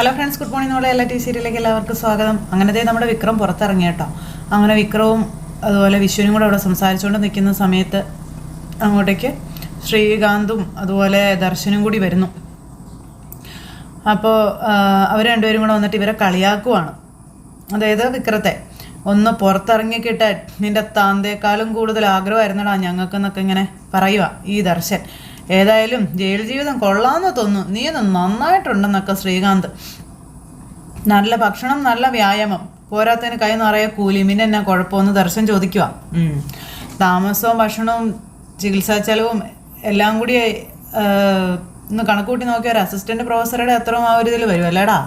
Hello friends, good morning. നമ്മുടെ എല്ലാ സീരിയലിലേക്ക് എല്ലാവർക്കും സ്വാഗതം. അങ്ങനത്തെ നമ്മുടെ വിക്രം പുറത്തിറങ്ങി കേട്ടോ. അങ്ങനെ വിക്രവും അതുപോലെ വിശ്വനും കൂടെ അവിടെ സംസാരിച്ചുകൊണ്ട് നിൽക്കുന്ന സമയത്ത് അങ്ങോട്ടേക്ക് ശ്രീകാന്തും അതുപോലെ ദർശനും കൂടി വരുന്നു. അപ്പോൾ അവർ രണ്ടുപേരും കൂടെ വന്നിട്ട് ഇവരെ കളിയാക്കുവാണ്. അതായത് വിക്രത്തെ ഒന്ന് പുറത്തിറങ്ങി കിട്ടാൻ നിൻ്റെ താന്തേക്കാളും കൂടുതൽ ആഗ്രഹമായിരുന്നടാ ഞങ്ങൾക്കെന്നൊക്കെ ഇങ്ങനെ പറയുക ഈ ദർശൻ. ഏതായാലും ജയിൽ ജീവിതം കൊള്ളാമെന്ന് തോന്നുന്നു, നീ ഒന്ന് നന്നായിട്ടുണ്ടെന്നൊക്കെ ശ്രീകാന്ത്. നല്ല ഭക്ഷണം, നല്ല വ്യായാമം, പോരാത്തതിന് കൈ നിറയെ കൂലി, പിന്നെ എന്നാ കുഴപ്പമൊന്ന് ദർശൻ ചോദിക്കുക. താമസവും ഭക്ഷണവും ചികിത്സാ ചെലവും എല്ലാം കൂടി ഒന്ന് കണക്കൂട്ടി നോക്കിയ ഒരു അസിസ്റ്റന്റ് പ്രൊഫസറുടെ അത്രയും ആ ഒരു ഇതിൽ വരും അല്ലേടാ.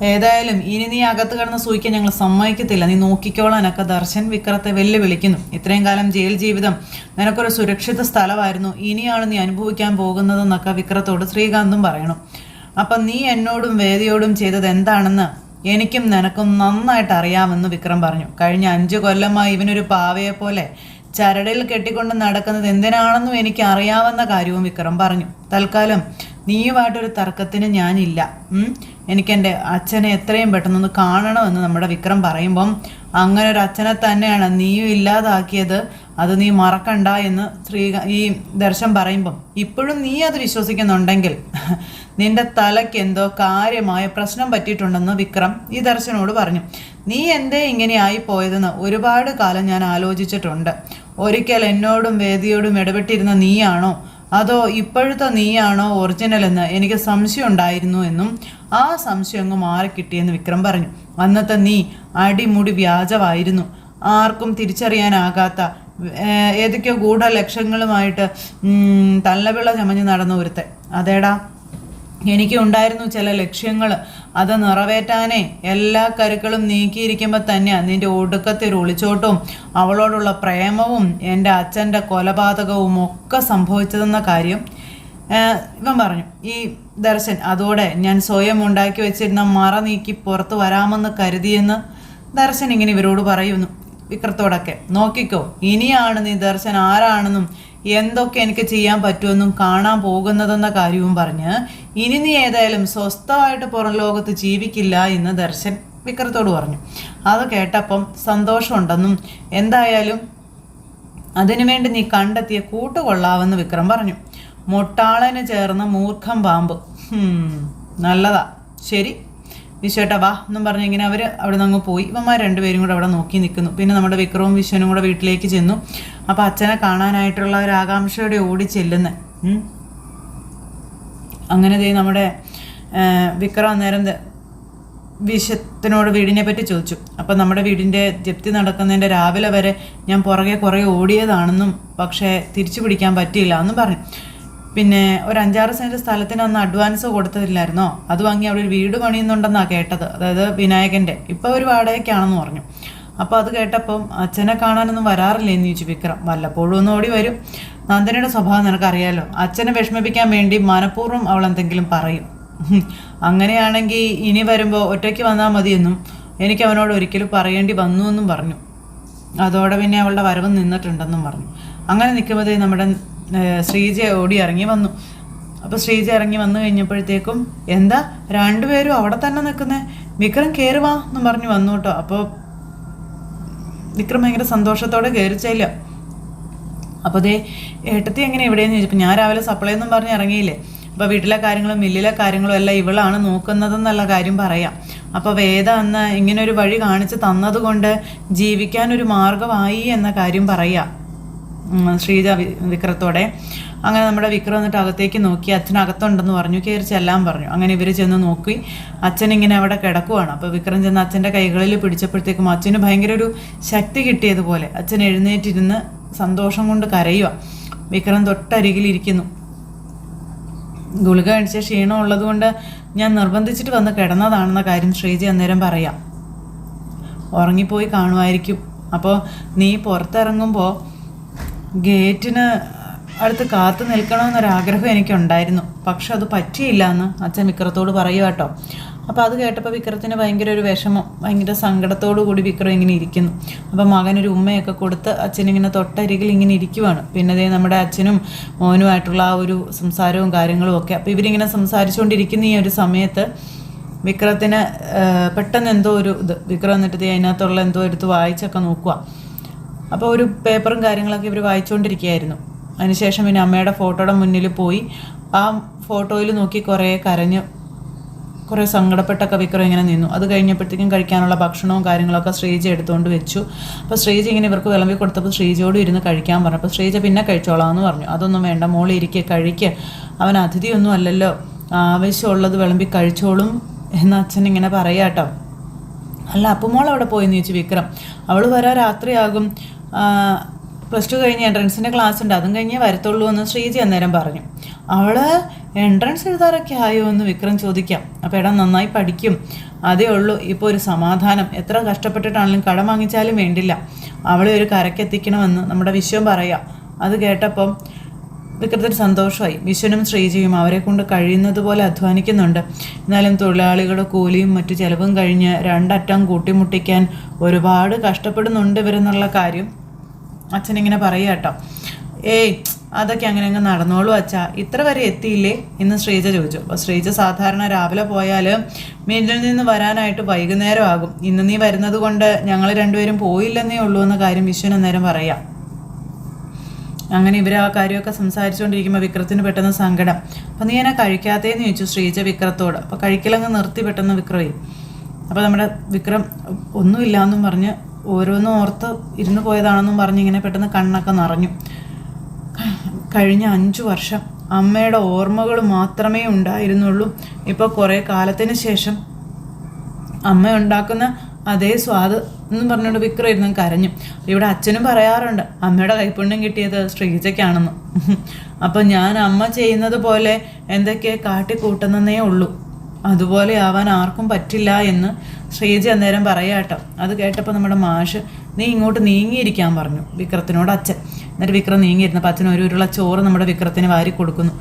ഏതായാലും ഇനി നീ അകത്ത് കിടന്ന് സൂഹിക്കാൻ ഞങ്ങൾ സമ്മതിക്കത്തില്ല, നീ നോക്കിക്കോളാനൊക്കെ ദർശൻ വിക്രത്തെ വെല്ലുവിളിക്കുന്നു. ഇത്രയും കാലം ജയിൽ ജീവിതം നിനക്കൊരു സുരക്ഷിത സ്ഥലമായിരുന്നു, ഇനിയാണ് നീ അനുഭവിക്കാൻ പോകുന്നതെന്നൊക്കെ വിക്രത്തോട് ശ്രീകാന്തും പറയണം. അപ്പം നീ എന്നോടും വേദിയോടും ചെയ്തത് എന്താണെന്ന് എനിക്കും നിനക്കും നന്നായിട്ട് അറിയാമെന്ന് വിക്രം പറഞ്ഞു. കഴിഞ്ഞ 5 കൊല്ലമായി ഇവനൊരു പാവയെ പോലെ ചരടിൽ കെട്ടിക്കൊണ്ട് നടക്കുന്നത് എന്തിനാണെന്നും എനിക്ക് അറിയാവുന്ന കാര്യവും വിക്രം പറഞ്ഞു. തൽക്കാലം നീയുമായിട്ടൊരു തർക്കത്തിന് ഞാനില്ല. എനിക്കെൻ്റെ അച്ഛനെ എത്രയും പെട്ടെന്നൊന്ന് കാണണമെന്ന് നമ്മുടെ വിക്രം പറയുമ്പം അങ്ങനെ ഒരു അച്ഛനെ തന്നെയാണ് നീയും ഇല്ലാതാക്കിയത്, അത് നീ മറക്കണ്ട എന്ന് ഈ ദർശൻ പറയുമ്പം ഇപ്പോഴും നീ അത് വിശ്വസിക്കുന്നുണ്ടെങ്കിൽ നിന്റെ തലയ്ക്ക് എന്തോ കാര്യമായ പ്രശ്നം പറ്റിയിട്ടുണ്ടെന്ന് വിക്രം ഈ ദർശനോട് പറഞ്ഞു. നീ എന്തേ ഇങ്ങനെ ആയി പോയതെന്ന് ഒരുപാട് കാലം ഞാൻ ആലോചിച്ചിട്ടുണ്ട്. ഒരിക്കൽ എന്നോടും വേദിയോടും ഇടപെട്ടിരുന്ന നീയാണോ അതോ ഇപ്പോഴത്തെ നീയാണോ ഒറിജിനൽ എന്ന് എനിക്ക് സംശയം ഉണ്ടായിരുന്നു എന്നും ആ സംശയം അങ്ങ് മാറിക്കിട്ടിയെന്ന് വിക്രം പറഞ്ഞു. അന്നത്തെ നീ അടിമുടി വ്യാജമായിരുന്നു, ആർക്കും തിരിച്ചറിയാനാകാത്ത ഏതൊക്കെയോ ഗൂഢലക്ഷ്യങ്ങളുമായിട്ട് തള്ളവിള ചമഞ്ഞ് നടന്ന ഒരുത്തെ. അതേടാ, എനിക്ക് ഉണ്ടായിരുന്നു ചില ലക്ഷ്യങ്ങൾ, അത് നിറവേറ്റാനേ എല്ലാ കരുക്കളും നീക്കിയിരിക്കുമ്പോൾ തന്നെയാണ് നിൻ്റെ ഒടുക്കത്തെ ഒരു ഒളിച്ചോട്ടവും അവളോടുള്ള പ്രേമവും എൻ്റെ അച്ഛൻ്റെ കൊലപാതകവും ഒക്കെ സംഭവിച്ചതെന്ന കാര്യം ഇവൻ പറഞ്ഞു ഈ ദർശൻ. അതോടെ ഞാൻ സ്വയം ഉണ്ടാക്കി വെച്ചിരുന്ന മറ നീക്കി പുറത്ത് വരാമെന്ന് കരുതിയെന്ന് ദർശൻ ഇങ്ങനെ ഇവരോട് പറയുന്നു വിക്രത്തോടൊക്കെ. നോക്കിക്കോ, ഇനിയാണ് നീ ദർശൻ ആരാണെന്നും എന്തൊക്കെ എനിക്ക് ചെയ്യാൻ പറ്റുമെന്നും കാണാൻ പോകുന്നതെന്ന കാര്യവും പറഞ്ഞ് ഇനി നീ ഏതായാലും സ്വസ്ഥമായിട്ട് പുറം ലോകത്ത് ജീവിക്കില്ല എന്ന് ദർശൻ വിക്രത്തോട് പറഞ്ഞു. അത് കേട്ടപ്പം സന്തോഷമുണ്ടെന്നും എന്തായാലും അതിനുവേണ്ടി നീ കണ്ടെത്തിയ കൂട്ടുകൊള്ളാവെന്ന് വിക്രം പറഞ്ഞു. മുട്ടാളന് ചേർന്ന മൂർഖം പാമ്പ്. നല്ലതാ, ശരി വിശ്വേട്ടാ വാ എന്നും പറഞ്ഞ് ഇങ്ങനെ അവർ അവിടെ നിന്ന് അങ്ങ് പോയി. ഇവന്മാർ രണ്ടുപേരും കൂടെ അവിടെ നോക്കി നിൽക്കുന്നു. പിന്നെ നമ്മുടെ വിക്രവും വിശ്വനും കൂടെ വീട്ടിലേക്ക് ചെന്നു. അപ്പോൾ അച്ഛനെ കാണാനായിട്ടുള്ള ഒരു ആകാംക്ഷയോടെ ഓടി ചെല്ലുന്നത്. അങ്ങനെ നമ്മുടെ വിക്രം അന്നേരം വിശ്വത്തിനോട് വീടിനെ പറ്റി ചോദിച്ചു. അപ്പോൾ നമ്മുടെ വീടിൻ്റെ ജപ്തി നടക്കുന്നതിൻ്റെ രാവിലെ വരെ ഞാൻ പുറകെ കുറേ ഓടിയതാണെന്നും പക്ഷേ തിരിച്ചു പിടിക്കാൻ പറ്റിയില്ല എന്നും പറഞ്ഞു. പിന്നെ ഒരു 5-6 സെൻറ്റ് സ്ഥലത്തിന് അന്ന് അഡ്വാൻസ് കൊടുത്തില്ലായിരുന്നോ, അത് വാങ്ങി അവിടെ ഒരു വീട് പണിയുന്നുണ്ടെന്നാണ് കേട്ടത്, അതായത് വിനായകൻ്റെ. ഇപ്പോൾ ഒരു വാടകയ്ക്കാണെന്ന് പറഞ്ഞു. അപ്പോൾ അത് കേട്ടപ്പം അച്ഛനെ കാണാനൊന്നും വരാറില്ലേ എന്ന് ചോദിച്ചു വിക്രം. വല്ലപ്പോഴും ഒന്ന് ഓടി വരും. നന്ദനയുടെ സ്വഭാവം നിനക്കറിയാലോ, അച്ഛനെ വിഷമിപ്പിക്കാൻ വേണ്ടി മനഃപൂർവ്വം അവൾ എന്തെങ്കിലും പറയും. അങ്ങനെയാണെങ്കിൽ ഇനി വരുമ്പോൾ ഒറ്റയ്ക്ക് വന്നാൽ മതിയെന്നും എനിക്ക് അവനോട് ഒരിക്കലും പറയേണ്ടി വന്നു എന്നും പറഞ്ഞു. അതോടെ പിന്നെ അവളുടെ വരവ് നിന്നിട്ടുണ്ടെന്നും പറഞ്ഞു. അങ്ങനെ നിൽക്കുമ്പോഴേ നമ്മുടെ ശ്രീജ ഓടി ഇറങ്ങി വന്നു. അപ്പോൾ ശ്രീജ ഇറങ്ങി വന്നു കഴിഞ്ഞപ്പോഴത്തേക്കും എന്താ രണ്ടുപേരും അവിടെ തന്നെ നിൽക്കുന്നേ, വിക്രം കയറുവാ എന്നും പറഞ്ഞു വന്നു കേട്ടോ. അപ്പോൾ വിക്രം ഭയങ്കര സന്തോഷത്തോടെ കയറിച്ചില്ല. അപ്പോൾ ഏട്ടത്തി എങ്ങനെ എവിടെയെന്ന് ചോദിച്ചപ്പോൾ ഞാൻ രാവിലെ സപ്ലൈ എന്നും പറഞ്ഞ് ഇറങ്ങിയില്ലേ, അപ്പോൾ വീട്ടിലെ കാര്യങ്ങളും മില്ലിലെ കാര്യങ്ങളും എല്ലാം ഇവളാണ് നോക്കുന്നതെന്നുള്ള കാര്യം പറയാം. അപ്പോൾ വേദ അന്ന് ഇങ്ങനൊരു വഴി കാണിച്ച് തന്നതുകൊണ്ട് ജീവിക്കാനൊരു മാർഗമായി എന്ന കാര്യം പറയാം ശ്രീജ വിക്രത്തോടെ. അങ്ങനെ നമ്മുടെ വിക്രം എന്നിട്ട് അകത്തേക്ക് നോക്കി, അച്ഛനകത്തുണ്ടെന്ന് പറഞ്ഞു, കയറി ചെല്ലാൻ പറഞ്ഞു. അങ്ങനെ ഇവർ ചെന്ന് നോക്കി, അച്ഛനിങ്ങനെ അവിടെ കിടക്കുവാണ്. അപ്പോൾ വിക്രം ചെന്ന് അച്ഛൻ്റെ കൈകളിൽ പിടിച്ചപ്പോഴത്തേക്കും അച്ഛന് ഭയങ്കര ഒരു ശക്തി കിട്ടിയതുപോലെ അച്ഛൻ എഴുന്നേറ്റിരുന്ന് സന്തോഷം കൊണ്ട് കരയുക. വിക്രം തൊട്ടരികിലിരിക്കുന്നു. ഗുളിക കഴിച്ച ക്ഷീണം ഉള്ളതുകൊണ്ട് ഞാൻ നിർബന്ധിച്ചിട്ട് വന്ന് കിടന്നതാണെന്ന കാര്യം ശ്രീജി അന്നേരം പറയാം. ഉറങ്ങിപ്പോയി കാണുമായിരിക്കും. അപ്പോൾ നീ പുറത്തിറങ്ങുമ്പോൾ ഗേറ്റിന് അടുത്ത് കാത്തു നിൽക്കണമെന്നൊരാഗ്രഹം എനിക്കുണ്ടായിരുന്നു, പക്ഷെ അത് പറ്റിയില്ല എന്ന് അച്ഛൻ വിക്രത്തോട് പറയുക കേട്ടോ. അപ്പോൾ അത് കേട്ടപ്പോൾ വിക്രത്തിന് ഭയങ്കര ഒരു വിഷമം, ഭയങ്കര സങ്കടത്തോടു കൂടി വിക്രം ഇങ്ങനെ ഇരിക്കുന്നു. അപ്പോൾ മകനൊരു ഉമ്മയൊക്കെ കൊടുത്ത് അച്ഛനിങ്ങനെ തൊട്ടരികിൽ ഇങ്ങനെ ഇരിക്കുവാണ്. പിന്നെ നമ്മുടെ അച്ഛനും മോനുമായിട്ടുള്ള ആ ഒരു സംസാരവും കാര്യങ്ങളും ഒക്കെ. അപ്പോൾ ഇവരിങ്ങനെ സംസാരിച്ചുകൊണ്ടിരിക്കുന്ന ഈ ഒരു സമയത്ത് വിക്രത്തിന് പെട്ടെന്ന് എന്തോ ഒരു ഇത് വിക്രം എന്നിട്ട് അതിനകത്തുള്ള എന്തോ എടുത്ത് വായിച്ചൊക്കെ നോക്കുക. അപ്പോൾ ഒരു പേപ്പറും കാര്യങ്ങളൊക്കെ ഇവർ വായിച്ചുകൊണ്ടിരിക്കുകയായിരുന്നു. അതിനുശേഷം പിന്നെ അമ്മയുടെ ഫോട്ടോയുടെ മുന്നിൽ പോയി ആ ഫോട്ടോയിൽ നോക്കി കുറേ കരഞ്ഞ് കുറേ സങ്കടപ്പെട്ടൊക്കെ വിക്രം ഇങ്ങനെ നിന്നു. അത് കഴിഞ്ഞപ്പോഴത്തേക്കും കഴിക്കാനുള്ള ഭക്ഷണവും കാര്യങ്ങളൊക്കെ ശ്രീജ എടുത്തുകൊണ്ട് വെച്ചു. അപ്പോൾ ശ്രീജ ഇങ്ങനെ ഇവർക്ക് വിളമ്പി കൊടുത്തപ്പോൾ ശ്രീജയോട് ഇരുന്ന് കഴിക്കാൻ പറഞ്ഞു. അപ്പോൾ ശ്രീജ പിന്നെ കഴിച്ചോളാമെന്ന് പറഞ്ഞു. അതൊന്നും വേണ്ട, മോളി ഇരിക്കുക, കഴിക്കുക, അവൻ അതിഥിയൊന്നും അല്ലല്ലോ, ആവശ്യമുള്ളത് വിളമ്പി കഴിച്ചോളും എന്ന് അച്ഛൻ ഇങ്ങനെ പറയാം കേട്ടോ. അല്ല അപ്പോൾ മോൾ അവിടെ പോയെന്ന് ചോദിച്ചു വിക്രം. അവൾ വരാൻ രാത്രിയാകും, +2 കഴിഞ്ഞ് എൻട്രൻസിൻ്റെ ക്ലാസ് ഉണ്ട്, അതും കഴിഞ്ഞേ വരത്തുള്ളൂ എന്ന് ശ്രീജി അന്നേരം പറഞ്ഞു. അവൾ എൻട്രൻസ് എഴുതാറൊക്കെ ആയോ എന്ന് വിക്രം ചോദിക്കാം. അപ്പോൾ എടാ നന്നായി പഠിക്കും, അതേ ഉള്ളൂ ഇപ്പോൾ ഒരു സമാധാനം, എത്ര കഷ്ടപ്പെട്ടിട്ടാണെങ്കിലും കടം വാങ്ങിച്ചാലും വേണ്ടില്ല, അവളെ ഒരു കരക്കെത്തിക്കണമെന്ന് നമ്മുടെ വിശ്വം പറയാം. അത് കേട്ടപ്പം വിക്രത്തിന് സന്തോഷമായി. വിശ്വനും ശ്രീജിയും അവരെ കൊണ്ട് കഴിയുന്നത് പോലെ അധ്വാനിക്കുന്നുണ്ട്. എന്നാലും തൊഴിലാളികളുടെ കൂലിയും മറ്റു ചിലവും കഴിഞ്ഞ് 2 അറ്റം കൂട്ടിമുട്ടിക്കാൻ ഒരുപാട് കഷ്ടപ്പെടുന്നുണ്ട് ഇവരെന്നുള്ള കാര്യം അച്ഛനിങ്ങനെ പറയുക കേട്ടോ. ഏയ് അതൊക്കെ അങ്ങനെ അങ്ങ് നടന്നോളൂ അച്ഛാ, ഇത്ര വരെ എത്തിയില്ലേ എന്ന് ശ്രീജ ചോദിച്ചു. അപ്പോൾ ശ്രീജ സാധാരണ രാവിലെ പോയാൽ മീനിൽ നിന്ന് വരാനായിട്ട് വൈകുന്നേരം ആകും, ഇന്ന് നീ വരുന്നത് കൊണ്ട് ഞങ്ങൾ രണ്ടുപേരും പോയില്ലെന്നേ ഉള്ളൂ എന്ന കാര്യം വിശ്വൻ അന്നേരം പറയാം. അങ്ങനെ ഇവർ ആ കാര്യമൊക്കെ സംസാരിച്ചുകൊണ്ടിരിക്കുമ്പോൾ വിക്രത്തിന് പെട്ടെന്ന് സങ്കടം. അപ്പോൾ നീ എന്നെ കഴിക്കാത്തേന്ന് ചോദിച്ചു ശ്രീജ വിക്രത്തോട്. അപ്പോൾ കഴിക്കലങ്ങ് നിർത്തി പെട്ടെന്ന് വിക്രമേ. അപ്പോൾ നമ്മുടെ വിക്രം ഒന്നുമില്ലാന്നും പറഞ്ഞ് ഓരോന്നും ഓർത്ത് ഇരുന്ന് പോയതാണെന്നും പറഞ്ഞ് ഇങ്ങനെ പെട്ടെന്ന് കണ്ണൊക്കെ നിറഞ്ഞു. കഴിഞ്ഞ 5 വർഷം അമ്മയുടെ ഓർമ്മകൾ മാത്രമേ ഉണ്ടായിരുന്നുള്ളൂ. ഇപ്പോൾ കുറേ കാലത്തിന് ശേഷം അമ്മ ഉണ്ടാക്കുന്ന അതേ സ്വാദ് എന്നും പറഞ്ഞുകൊണ്ട് വിക്രം ഇരുന്ന് കരഞ്ഞു. ഇവിടെ അച്ഛനും പറയാറുണ്ട് അമ്മയുടെ കൈപ്പുണ്യം കിട്ടിയത് ശ്രീജയ്ക്കാണെന്ന്. അപ്പം ഞാൻ അമ്മ ചെയ്യുന്നത് പോലെ എന്തൊക്കെ കാട്ടിക്കൂട്ടുന്നേ ഉള്ളൂ, അതുപോലെ ആവാൻ ആർക്കും പറ്റില്ല എന്ന് ശ്രീജ അന്നേരം പറയാട്ടോ. അത് കേട്ടപ്പോൾ നമ്മുടെ മാഷ് നീ ഇങ്ങോട്ട് നീങ്ങിയിരിക്കാൻ പറഞ്ഞു വിക്രത്തിനോട് അച്ഛൻ. എന്നിട്ട് വിക്രം നീങ്ങിയിരുന്നപ്പോൾ അച്ഛൻ ഒരു ഉരുള ചോറ് നമ്മുടെ വിക്രത്തിന് വാരി കൊടുക്കുന്നു.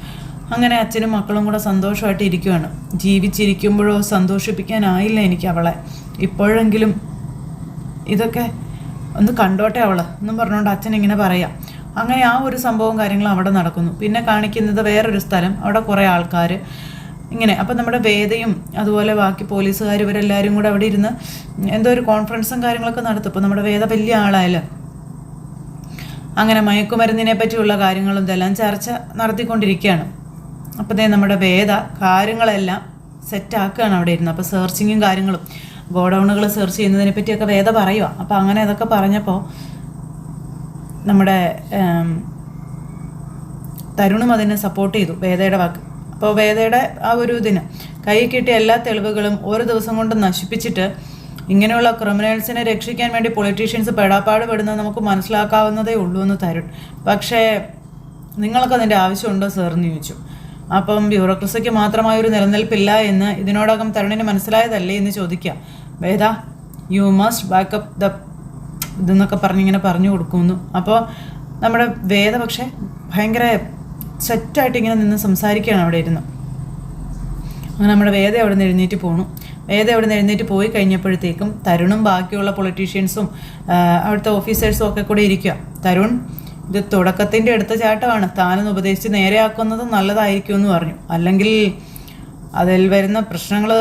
അങ്ങനെ അച്ഛനും മക്കളും കൂടെ സന്തോഷമായിട്ട് ഇരിക്കുകയാണ്. ജീവിച്ചിരിക്കുമ്പോഴോ സന്തോഷിപ്പിക്കാനായില്ല എനിക്ക് അവളെ, ഇപ്പോഴെങ്കിലും ഇതൊക്കെ ഒന്ന് കണ്ടോട്ടെ അവൾ എന്നും പറഞ്ഞുകൊണ്ട് അച്ഛൻ ഇങ്ങനെ പറയാം. അങ്ങനെ ആ ഒരു സംഭവം കാര്യങ്ങളും അവിടെ നടക്കുന്നു. പിന്നെ കാണിക്കുന്നത് വേറൊരു സ്ഥലം, അവിടെ കുറേ ആൾക്കാർ ഇങ്ങനെ. അപ്പം നമ്മുടെ വേദയും അതുപോലെ ബാക്കി പോലീസുകാർ ഇവരെല്ലാവരും കൂടെ അവിടെ ഇരുന്ന് എന്തോ ഒരു കോൺഫറൻസും കാര്യങ്ങളൊക്കെ നടത്തും. ഇപ്പോൾ നമ്മുടെ വേദ വലിയ ആളായാലും അങ്ങനെ മയക്കുമരുന്നിനെ പറ്റിയുള്ള കാര്യങ്ങളും ഇതെല്ലാം ചർച്ച നടത്തിക്കൊണ്ടിരിക്കുകയാണ്. അപ്പോൾ നമ്മുടെ വേദ കാര്യങ്ങളെല്ലാം സെറ്റാക്കുകയാണ് അവിടെ ഇരുന്ന്. അപ്പോൾ സെർച്ചിങ്ങും കാര്യങ്ങളും ഗോഡൗണുകൾ സെർച്ച് ചെയ്യുന്നതിനെ പറ്റിയൊക്കെ വേദ പറയുക. അപ്പോൾ അങ്ങനെ അതൊക്കെ പറഞ്ഞപ്പോൾ നമ്മുടെ തരുണും അതിനെ സപ്പോർട്ട് ചെയ്തു, വേദയുടെ വാക്ക്. അപ്പോൾ വേദയുടെ ആ ഒരു ഇതിന് കൈ കിട്ടിയ എല്ലാ തെളിവുകളും ഒരു ദിവസം കൊണ്ട് നശിപ്പിച്ചിട്ട് ഇങ്ങനെയുള്ള ക്രിമിനൽസിനെ രക്ഷിക്കാൻ വേണ്ടി പൊളിറ്റീഷ്യൻസ് പെടാപ്പാട് പെടുന്നത് നമുക്ക് മനസ്സിലാക്കാവുന്നതേ ഉള്ളൂ എന്ന് തരുൺ. പക്ഷേ നിങ്ങൾക്ക് അതിൻ്റെ ആവശ്യമുണ്ടോ സാർ എന്ന് ചോദിച്ചു. അപ്പം ബ്യൂറോക്രസിക്ക് മാത്രമായൊരു നിലനിൽപ്പില്ല എന്ന് ഇതിനോടകം തരുണിന് മനസ്സിലായതല്ലേ എന്ന് ചോദിക്കുക. വേദ യു മസ്റ്റ് ബാക്കപ്പ് ദ ഇതെന്നൊക്കെ പറഞ്ഞിങ്ങനെ പറഞ്ഞു കൊടുക്കുന്നു. അപ്പോൾ നമ്മുടെ വേദ പക്ഷേ ഭയങ്കര സെറ്റായിട്ട് ഇങ്ങനെ നിന്ന് സംസാരിക്കുകയാണ് അവിടെ ഇരുന്ന്. അങ്ങനെ നമ്മുടെ വേദ അവിടെ നിന്ന് എഴുന്നേറ്റ് പോണു. വേദ അവിടെ നിന്ന് എഴുന്നേറ്റ് പോയി കഴിഞ്ഞപ്പോഴത്തേക്കും തരുണും ബാക്കിയുള്ള പൊളിറ്റീഷ്യൻസും അവിടുത്തെ ഓഫീസേഴ്സും ഒക്കെ കൂടെ ഇരിക്കുക. തരുൺ ഇത് തുടക്കത്തിൻ്റെ അടുത്ത ചാട്ടമാണ്, താനൊന്ന് ഉപദേശിച്ച് നേരെയാക്കുന്നത് നല്ലതായിരിക്കും എന്ന് പറഞ്ഞു. അല്ലെങ്കിൽ അതിൽ വരുന്ന പ്രശ്നങ്ങൾ,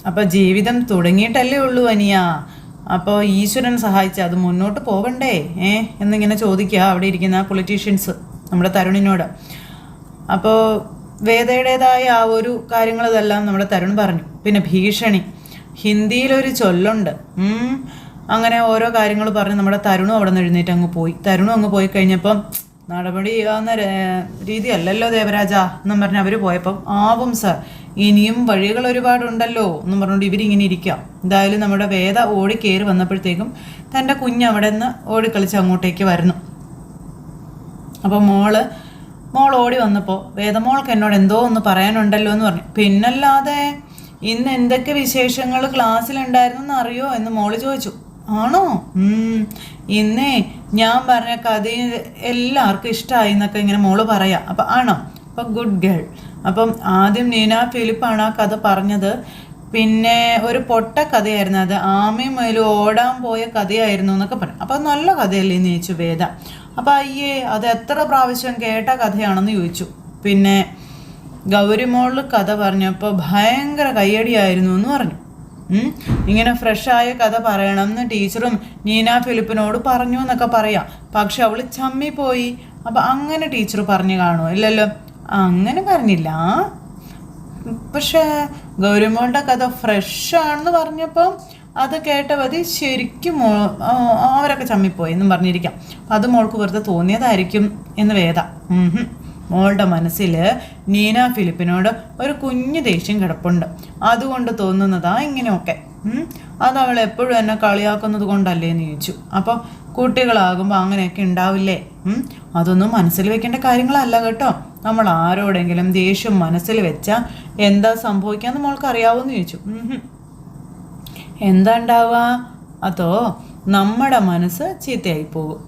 അപ്പോൾ ജീവിതം തുടങ്ങിയിട്ടല്ലേ ഉള്ളൂ അനിയ, അപ്പോൾ ഈശ്വരൻ സഹായിച്ച് അത് മുന്നോട്ട് പോകണ്ടേ എന്നിങ്ങനെ ചോദിക്കുക അവിടെ ഇരിക്കുന്ന പൊളിറ്റീഷ്യൻസ് നമ്മുടെ തരുണിനോട്. അപ്പോൾ വേദയുടേതായ ആ ഒരു കാര്യങ്ങൾ ഇതെല്ലാം നമ്മുടെ തരുൺ പറഞ്ഞു. പിന്നെ ഭീഷണി, ഹിന്ദിയിലൊരു ചൊല്ലുണ്ട്, അങ്ങനെ ഓരോ കാര്യങ്ങൾ പറഞ്ഞ് നമ്മുടെ തരുണും അവിടെ നിന്ന് എഴുന്നേറ്റ് അങ്ങ് പോയി. തരുണും അങ്ങ് പോയി കഴിഞ്ഞപ്പം നടപടി ആവുന്ന രീതിയല്ലല്ലോ ദേവരാജ എന്നും പറഞ്ഞ് അവർ പോയപ്പം ആവും സാർ, ഇനിയും വഴികൾ ഒരുപാടുണ്ടല്ലോ എന്നും പറഞ്ഞുകൊണ്ട് ഇവരിങ്ങനെ ഇരിക്കാം. എന്തായാലും നമ്മുടെ വേദ ഓടി കയറി വന്നപ്പോഴത്തേക്കും തൻ്റെ കുഞ്ഞ് അവിടെ നിന്ന് ഓടിക്കളിച്ച് അങ്ങോട്ടേക്ക് വരുന്നു. അപ്പോൾ മോൾ ഓടി വന്നപ്പോൾ വേദമോൾക്ക് എന്നോട് എന്തോ ഒന്ന് പറയാനുണ്ടല്ലോ എന്ന് പറഞ്ഞു. പിന്നല്ലാതെ ഇന്ന് എന്തൊക്കെ വിശേഷങ്ങൾ ക്ലാസ്സിലുണ്ടായിരുന്നെന്ന് അറിയോ എന്ന് മോള് ചോദിച്ചു. ആണോ? ഇന്നേ ഞാൻ പറഞ്ഞ കഥ എല്ലാവർക്കും ഇഷ്ടമായി എന്നൊക്കെ ഇങ്ങനെ മോള് പറയാം. അപ്പം ആണോ? അപ്പം ഗുഡ് ഗേൾ. അപ്പം ആദ്യം നീന ഫിലിപ്പാണ് ആ കഥ പറഞ്ഞത്. പിന്നെ ഒരു പൊട്ട കഥയായിരുന്നു അത്, ആമയും മുയലും ഓടാൻ പോയ കഥയായിരുന്നു എന്നൊക്കെ പറഞ്ഞു. അപ്പം നല്ല കഥയല്ലേ എന്ന് ചോദിച്ചു വേദ. അപ്പം അയ്യേ അത് എത്ര പ്രാവശ്യം കേട്ട കഥയാണെന്ന് ചോദിച്ചു. പിന്നെ ഗൗരിമോള് കഥ പറഞ്ഞപ്പോൾ ഭയങ്കര കയ്യടിയായിരുന്നു എന്ന് പറഞ്ഞു. ഇങ്ങനെ ഫ്രഷായ കഥ പറയണം എന്ന് ടീച്ചറും നീന ഫിലിപ്പിനോട് പറഞ്ഞു എന്നൊക്കെ പറയാം. പക്ഷെ അവൾ ചമ്മിപ്പോയി. അപ്പം അങ്ങനെ ടീച്ചർ പറഞ്ഞു കാണുമോ? ഇല്ലല്ലോ, അങ്ങനെ പറഞ്ഞില്ല. പക്ഷെ ഗൗരിമോളുടെ കഥ ഫ്രഷാണെന്ന് പറഞ്ഞപ്പോൾ അത് കേട്ട മതി ശരിക്കും അവരൊക്കെ ചമ്മിപ്പോയി എന്നും പറഞ്ഞിരിക്കാം. അപ്പം അത് മോൾക്ക് വെറുതെ തോന്നിയതായിരിക്കും എന്ന് വേദ. മോളുടെ മനസ്സിൽ നീന ഫിലിപ്പിനോട് ഒരു കുഞ്ഞു ദേഷ്യം കിടപ്പുണ്ട്. അതുകൊണ്ട് തോന്നുന്നതാ ഇങ്ങനെയൊക്കെ. അത് അവൾ എപ്പോഴും എന്നെ കളിയാക്കുന്നത് കൊണ്ടല്ലേ എന്ന് ചോദിച്ചു. അപ്പോൾ കുട്ടികളാകുമ്പോൾ അങ്ങനെയൊക്കെ ഉണ്ടാവില്ലേ? അതൊന്നും മനസ്സിൽ വെക്കേണ്ട കാര്യങ്ങളല്ല കേട്ടോ. നമ്മൾ ആരോടെങ്കിലും ദേഷ്യം മനസ്സിൽ വെച്ചാൽ എന്താ സംഭവിക്കാമെന്ന് മോൾക്ക് അറിയാവോന്ന് ചോദിച്ചു. എന്താ ഉണ്ടാവുക? അതോ നമ്മുടെ മനസ്സ് ചീത്തയായി പോകും.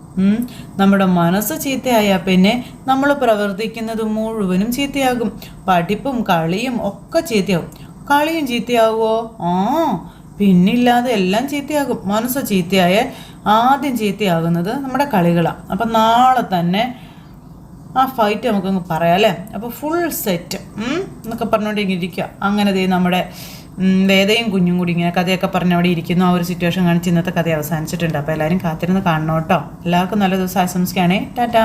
നമ്മുടെ മനസ്സ് ചീത്തയായാൽ പിന്നെ നമ്മൾ പ്രവർത്തിക്കുന്നത് മുഴുവനും ചീത്തയാകും. പഠിപ്പും കളിയും ഒക്കെ ചീത്തയാകും. കളിയും ചീത്തയാകുമോ? പിന്നില്ലാതെ എല്ലാം ചീത്തയാകും. മനസ്സ് ചീത്തയായ ആദ്യം ചീത്തയാകുന്നത് നമ്മുടെ കളികളാണ്. അപ്പം നാളെ തന്നെ ആ ഫൈറ്റ് നമുക്കങ്ങ് പറയാം അല്ലേ? അപ്പോൾ ഫുൾ സെറ്റ് എന്നൊക്കെ പറഞ്ഞുകൊണ്ട് ഇങ്ങനെ ഇരിക്കുക. അങ്ങനെ നമ്മുടെ വേദയും കുഞ്ഞും കൂടി ഇങ്ങനെ കഥയൊക്കെ പറഞ്ഞ് അവിടെ ഇരിക്കുന്നു. ആ ഒരു സിറ്റുവേഷൻ കാണിച്ച് ഇന്നത്തെ കഥ അവസാനിച്ചിട്ടുണ്ട്. അപ്പോൾ എല്ലാവരും കാത്തിരുന്ന് കാണണം കേട്ടോ. എല്ലാവർക്കും നല്ല ദിവസം ആശംസിക്കുകയാണേ. ടാറ്റാ.